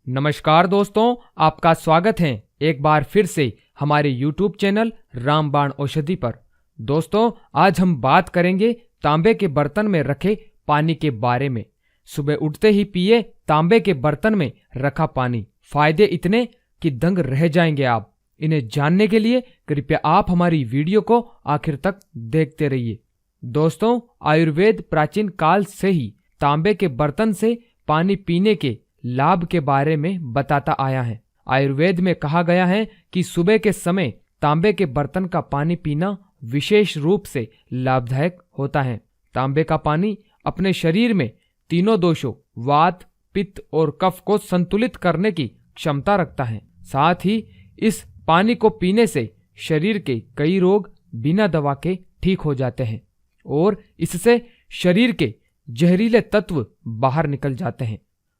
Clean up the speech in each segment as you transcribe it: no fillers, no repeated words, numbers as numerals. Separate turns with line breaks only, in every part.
नमस्कार दोस्तों, आपका स्वागत है एक बार फिर से हमारे YouTube चैनल रामबाण औषधि पर। दोस्तों, आज हम बात करेंगे तांबे के बर्तन में रखे पानी के बारे में। सुबह उठते ही पिए तांबे के बर्तन में रखा पानी। फायदे इतने कि दंग रह जाएंगे आप। इन्हें जानने के लिए कृपया आप हमारी वीडियो को आखिर तक देखते रहिए। दोस्तों, आयुर्वेद प्राचीन काल से ही तांबे के बर्तन से पानी पीने के लाभ के बारे में बताता आया है। आयुर्वेद में कहा गया है कि सुबह के समय तांबे के बर्तन का पानी पीना विशेष रूप से लाभदायक होता है। तांबे का पानी अपने शरीर में तीनों दोषों वात, पित्त और कफ को संतुलित करने की क्षमता रखता है। साथ ही इस पानी को पीने से शरीर के कई रोग बिना दवा के ठीक हो जाते हैं और इससे शरीर के जहरीले तत्व बाहर निकल जाते हैं।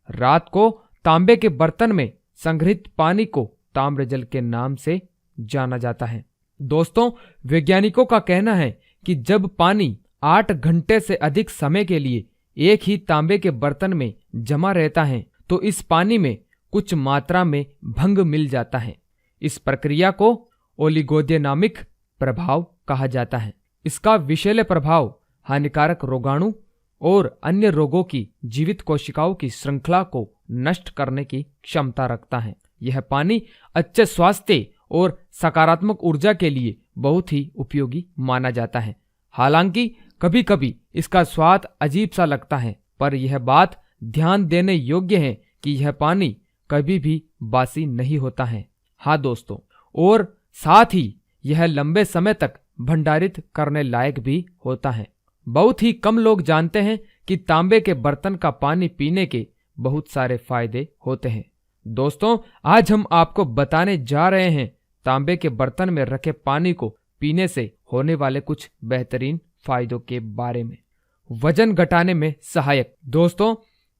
रात को तांबे के बर्तन में संग्रहित पानी को ताम्रजल के नाम से जाना जाता है। दोस्तों, वैज्ञानिकों का कहना है कि जब पानी 8 घंटे से अधिक समय के लिए एक ही तांबे के बर्तन में जमा रहता है तो इस पानी में कुछ मात्रा में भंग मिल जाता है। इस प्रक्रिया को ओलिगोदेनामिक प्रभाव कहा जाता है। इसका विषैले प्रभाव हानिकारक रोगाणु और अन्य रोगों की जीवित कोशिकाओं की श्रृंखला को नष्ट करने की क्षमता रखता है। यह पानी अच्छे स्वास्थ्य और सकारात्मक ऊर्जा के लिए बहुत ही उपयोगी माना जाता है। हालांकि कभी कभी इसका स्वाद अजीब सा लगता है, पर यह बात ध्यान देने योग्य है कि यह पानी कभी भी बासी नहीं होता है। हाँ दोस्तों, और साथ ही यह लंबे समय तक भंडारित करने लायक भी होता है। बहुत ही कम लोग जानते हैं कि तांबे के बर्तन का पानी पीने के बहुत सारे फायदे होते हैं। दोस्तों, आज हम आपको बताने जा रहे हैं तांबे के बर्तन में रखे पानी को पीने से होने वाले कुछ बेहतरीन फायदों के बारे में। वजन घटाने में सहायक। दोस्तों,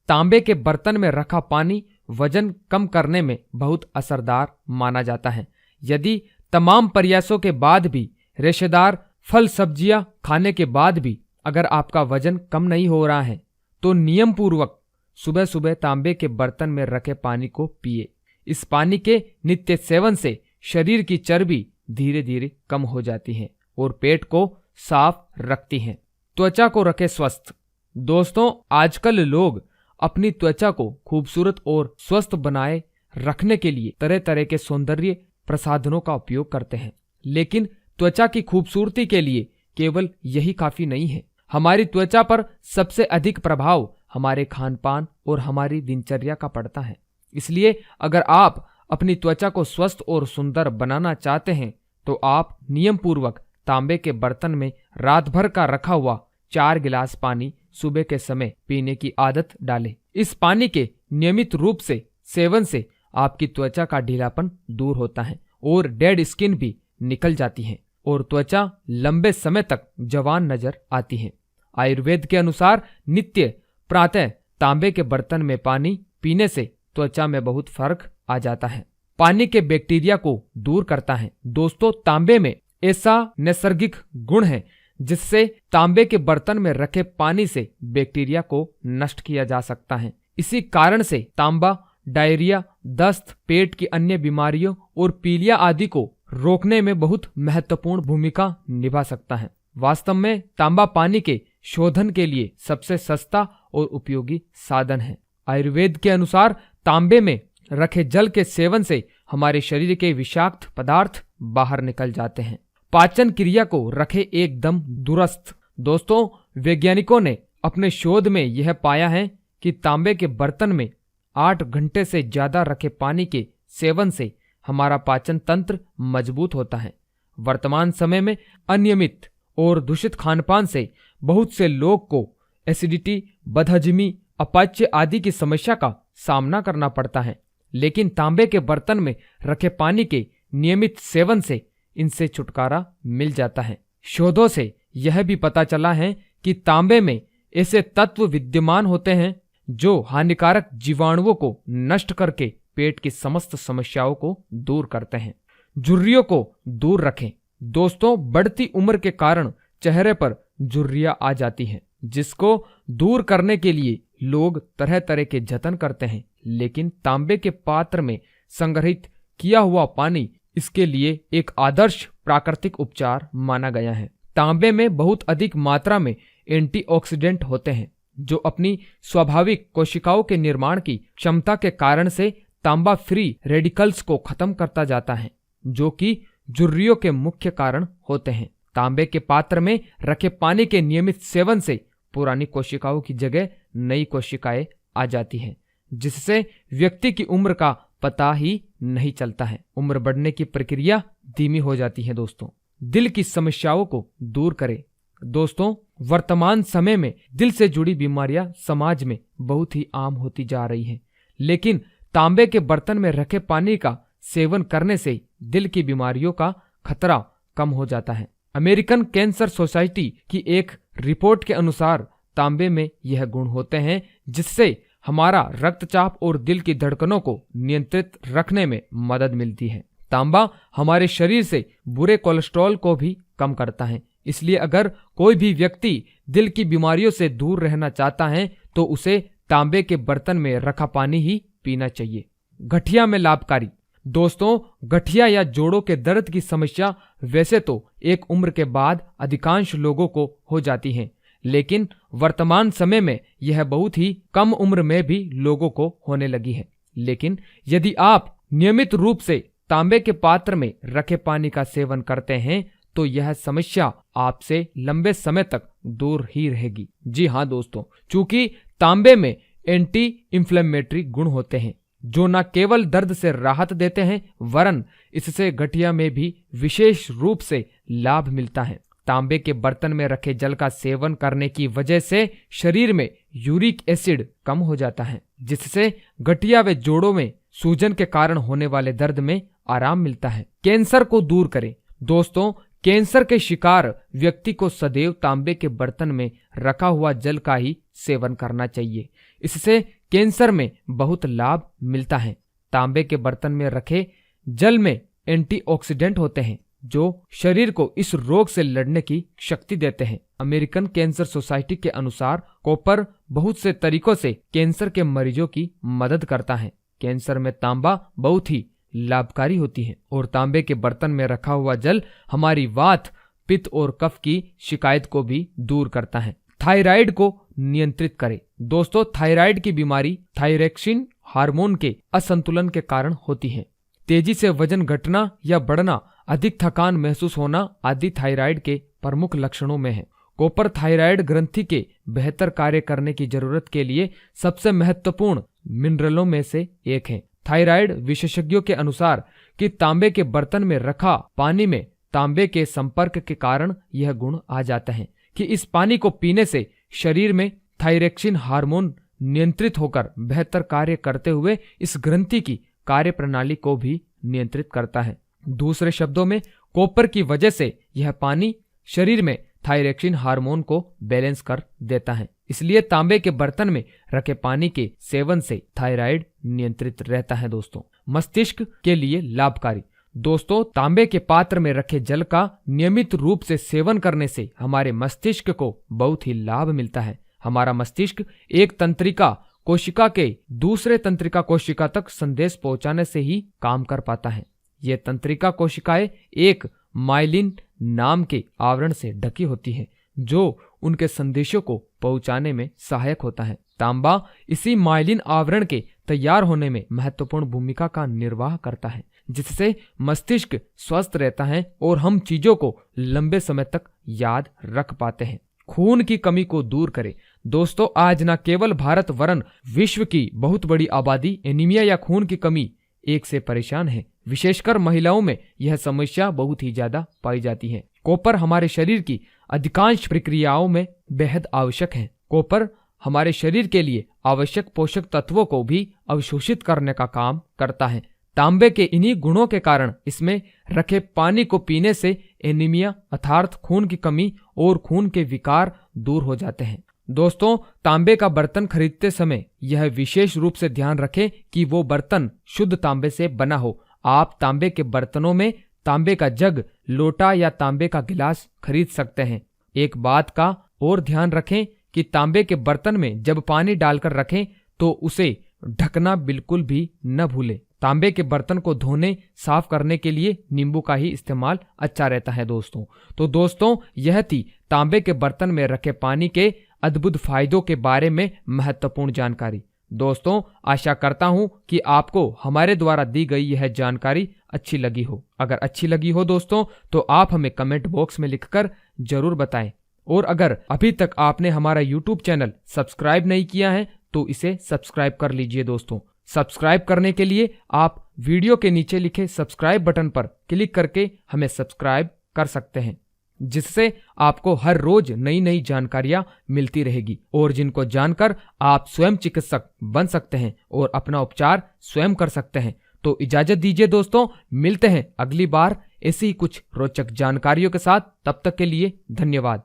तांबे के बर्तन में रखा पानी वजन कम करने में बहुत असरदार माना जाता है। यदि तमाम प्रयासों के बाद भी, रेशेदार फल सब्जियां खाने के बाद भी अगर आपका वजन कम नहीं हो रहा है तो नियम पूर्वक सुबह सुबह तांबे के बर्तन में रखे पानी को पिए। इस पानी के नित्य सेवन से शरीर की चर्बी धीरे धीरे कम हो जाती है और पेट को साफ रखती है। त्वचा को रखे स्वस्थ। दोस्तों, आजकल लोग अपनी त्वचा को खूबसूरत और स्वस्थ बनाए रखने के लिए तरह तरह के सौंदर्य प्रसाधनों का उपयोग करते हैं, लेकिन त्वचा की खूबसूरती के लिए केवल यही काफी नहीं है। हमारी त्वचा पर सबसे अधिक प्रभाव हमारे खान पान और हमारी दिनचर्या का पड़ता है। इसलिए अगर आप अपनी त्वचा को स्वस्थ और सुंदर बनाना चाहते हैं तो आप नियम पूर्वक तांबे के बर्तन में रात भर का रखा हुआ 4 गिलास पानी सुबह के समय पीने की आदत डालें। इस पानी के नियमित रूप से सेवन से आपकी त्वचा का ढीलापन दूर होता है और डेड स्किन भी निकल जाती है और त्वचा लंबे समय तक जवान नजर आती है। आयुर्वेद के अनुसार नित्य प्रातः तांबे के बर्तन में पानी पीने से त्वचा में बहुत फर्क आ जाता है। पानी के बैक्टीरिया को दूर करता है। दोस्तों, तांबे में ऐसा नैसर्गिक गुण है जिससे तांबे के बर्तन में रखे पानी से बैक्टीरिया को नष्ट किया जा सकता है। इसी कारण से तांबा डायरिया, दस्त, पेट की अन्य बीमारियों और पीलिया आदि को रोकने में बहुत महत्वपूर्ण भूमिका निभा सकता है। वास्तव में तांबा पानी के शोधन के लिए सबसे सस्ता और उपयोगी साधन है। आयुर्वेद के अनुसार तांबे में रखे जल के सेवन से हमारे शरीर के विषाक्त पदार्थ बाहर निकल जाते हैं। पाचन क्रिया को रखे एकदम दुरुस्त। दोस्तों, वैज्ञानिकों ने अपने शोध में यह पाया है कि तांबे के बर्तन में 8 घंटे से ज्यादा रखे पानी के सेवन से हमारा पाचन तंत्र मजबूत होता है। वर्तमान समय में अनियमित और दूषित खानपान से बहुत से लोग को एसिडिटी, बदहजमी, अपच आदि की समस्या का सामना करना पड़ता है, लेकिन तांबे के बर्तन में रखे पानी के नियमित सेवन से इनसे छुटकारा मिल जाता है। शोधों से यह भी पता चला है कि तांबे में ऐसे तत्व विद्यमान होते हैं जो हानिकारक जीवाणुओं को नष्ट करके पेट की समस्त समस्याओं को दूर करते हैं। झुर्रियों को दूर रखें। दोस्तों, बढ़ती उम्र के कारण चेहरे पर झुर्रियां आ जाती हैं, जिसको दूर करने के लिए लोग तरह तरह के जतन करते हैं। लेकिन तांबे के पात्र में संग्रहित किया हुआ पानी इसके लिए एक आदर्श प्राकृतिक उपचार माना गया है। तांबे में बहुत अधिक मात्रा में एंटीऑक्सीडेंट होते हैं जो अपनी स्वाभाविक कोशिकाओं के निर्माण की क्षमता के कारण से तांबा फ्री रेडिकल्स को खत्म करता जाता है, जो कि झुर्रियों के मुख्य कारण होते हैं। तांबे के पात्र में रखे पानी के नियमित सेवन से पुरानी कोशिकाओं की जगह नई कोशिकाएं आ जाती हैं, जिससे व्यक्ति की उम्र का पता ही नहीं चलता है। उम्र बढ़ने की प्रक्रिया धीमी हो जाती है। दोस्तों, दिल की समस्याओं को दूर करें। दोस्तों, वर्तमान समय में दिल से जुड़ी बीमारियां समाज में बहुत ही आम होती जा रही हैं, लेकिन तांबे के बर्तन में रखे पानी का सेवन करने से दिल की बीमारियों का खतरा कम हो जाता है। अमेरिकन कैंसर सोसाइटी की एक रिपोर्ट के अनुसार तांबे में यह गुण होते हैं जिससे हमारा रक्तचाप और दिल की धड़कनों को नियंत्रित रखने में मदद मिलती है। तांबा हमारे शरीर से बुरे कोलेस्ट्रॉल को भी कम करता है। इसलिए अगर कोई भी व्यक्ति दिल की बीमारियों से दूर रहना चाहता है तो उसे तांबे के बर्तन में रखा पानी ही पीना चाहिए। गठिया में लाभकारी। दोस्तों, गठिया या जोड़ों के दर्द की समस्या वैसे तो एक उम्र के बाद अधिकांश लोगों को हो जाती है, लेकिन वर्तमान समय में यह बहुत ही कम उम्र में भी लोगों को होने लगी है। लेकिन यदि आप नियमित रूप से तांबे के पात्र में रखे पानी का सेवन करते हैं तो यह समस्या आपसे लंबे समय तक दूर ही रहेगी। जी हाँ दोस्तों, चूंकि तांबे में एंटी इंफ्लेमेटरी गुण होते हैं जो न केवल दर्द से राहत देते हैं वरन इससे गठिया में भी विशेष रूप से लाभ मिलता है। तांबे के बर्तन में रखे जल का सेवन करने की वजह से शरीर में यूरिक एसिड कम हो जाता है, जिससे गठिया व जोड़ों में सूजन के कारण होने वाले दर्द में आराम मिलता है। कैंसर को दूर करें। दोस्तों, कैंसर के शिकार व्यक्ति को सदैव तांबे के बर्तन में रखा हुआ जल का ही सेवन करना चाहिए। इससे कैंसर में बहुत लाभ मिलता है। तांबे के बर्तन में रखे जल में एंटीऑक्सीडेंट होते हैं जो शरीर को इस रोग से लड़ने की शक्ति देते हैं। अमेरिकन कैंसर सोसाइटी के अनुसार कॉपर बहुत से तरीकों से कैंसर के मरीजों की मदद करता है। कैंसर में तांबा बहुत ही लाभकारी होती है और तांबे के बर्तन में रखा हुआ जल हमारी वात, पित्त और कफ की शिकायत को भी दूर करता है। थायराइड को नियंत्रित करें। दोस्तों, थायराइड की बीमारी थायरॉक्सिन हार्मोन के असंतुलन के कारण होती है। तेजी से वजन घटना या बढ़ना, अधिक थकान महसूस होना आदि थायराइड के प्रमुख लक्षणों में है। कॉपर थायराइड ग्रंथि के बेहतर कार्य करने की जरूरत के लिए सबसे महत्वपूर्ण मिनरलों में से एक है। थायराइड विशेषज्ञों के अनुसार कि तांबे के बर्तन में रखा पानी में तांबे के संपर्क के कारण यह गुण आ जाता है कि इस पानी को पीने से शरीर में थायरॉक्सिन हार्मोन नियंत्रित होकर बेहतर कार्य करते हुए इस ग्रंथि की कार्य प्रणाली को भी नियंत्रित करता है। दूसरे शब्दों में, कॉपर की वजह से यह पानी शरीर में थायरॉक्सिन हार्मोन को बैलेंस कर देता है। इसलिए तांबे के बर्तन में रखे पानी के सेवन से थायराइड नियंत्रित रहता है। दोस्तों, मस्तिष्क के लिए लाभकारी। दोस्तों, तांबे के पात्र में रखे जल का नियमित रूप से सेवन करने से हमारे मस्तिष्क को बहुत ही लाभ मिलता है। हमारा मस्तिष्क एक तंत्रिका कोशिका के दूसरे तंत्रिका कोशिका तक संदेश पहुंचाने से ही काम कर पाता है। ये तंत्रिका कोशिकाएं एक माइलिन नाम के आवरण से ढकी होती है जो उनके संदेशों को पहुंचाने में सहायक होता है। तांबा इसी माइलिन आवरण के तैयार होने में महत्वपूर्ण भूमिका का निर्वाह करता है, जिससे मस्तिष्क स्वस्थ रहता है और हम चीजों को लंबे समय तक याद रख पाते हैं। खून की कमी को दूर करें। दोस्तों, आज न केवल भारत वरन विश्व की बहुत बड़ी आबादी एनीमिया या खून की कमी एक से परेशान है। विशेषकर महिलाओं में यह समस्या बहुत ही ज्यादा पाई जाती है। कॉपर हमारे शरीर की अधिकांश प्रक्रियाओं में बेहद आवश्यक है। कॉपर हमारे शरीर के लिए आवश्यक पोषक तत्वों को भी अवशोषित करने का काम करता है। तांबे के इन्हीं गुणों के कारण इसमें रखे पानी को पीने से एनीमिया अर्थात खून की कमी और खून के विकार दूर हो जाते हैं। दोस्तों, तांबे का बर्तन खरीदते समय यह विशेष रूप से ध्यान रखें कि वो बर्तन शुद्ध तांबे से बना हो। आप तांबे के बर्तनों में तांबे का जग, लोटा या तांबे का गिलास खरीद सकते हैं। एक बात का और ध्यान रखें कि तांबे के बर्तन में जब पानी डालकर रखें तो उसे ढकना बिल्कुल भी न भूलें। तांबे के बर्तन को धोने साफ करने के लिए नींबू का ही इस्तेमाल अच्छा रहता है दोस्तों। तो दोस्तों, यह थी तांबे के बर्तन में रखे पानी के अद्भुत फायदों के बारे में महत्वपूर्ण जानकारी। दोस्तों, आशा करता हूं कि आपको हमारे द्वारा दी गई यह जानकारी अच्छी लगी हो। अगर अच्छी लगी हो दोस्तों, तो आप हमें कमेंट बॉक्स में लिखकर जरूर बताएं। और अगर अभी तक आपने हमारा YouTube चैनल सब्सक्राइब नहीं किया है तो इसे सब्सक्राइब कर लीजिए दोस्तों। सब्सक्राइब करने के लिए आप वीडियो के नीचे लिखे सब्सक्राइब बटन पर क्लिक करके हमें सब्सक्राइब कर सकते हैं, जिससे आपको हर रोज नई नई जानकारियां मिलती रहेगी और जिनको जानकर आप स्वयं चिकित्सक बन सकते हैं और अपना उपचार स्वयं कर सकते हैं। तो इजाजत दीजिए दोस्तों, मिलते हैं अगली बार ऐसी ही कुछ रोचक जानकारियों के साथ। तब तक के लिए धन्यवाद।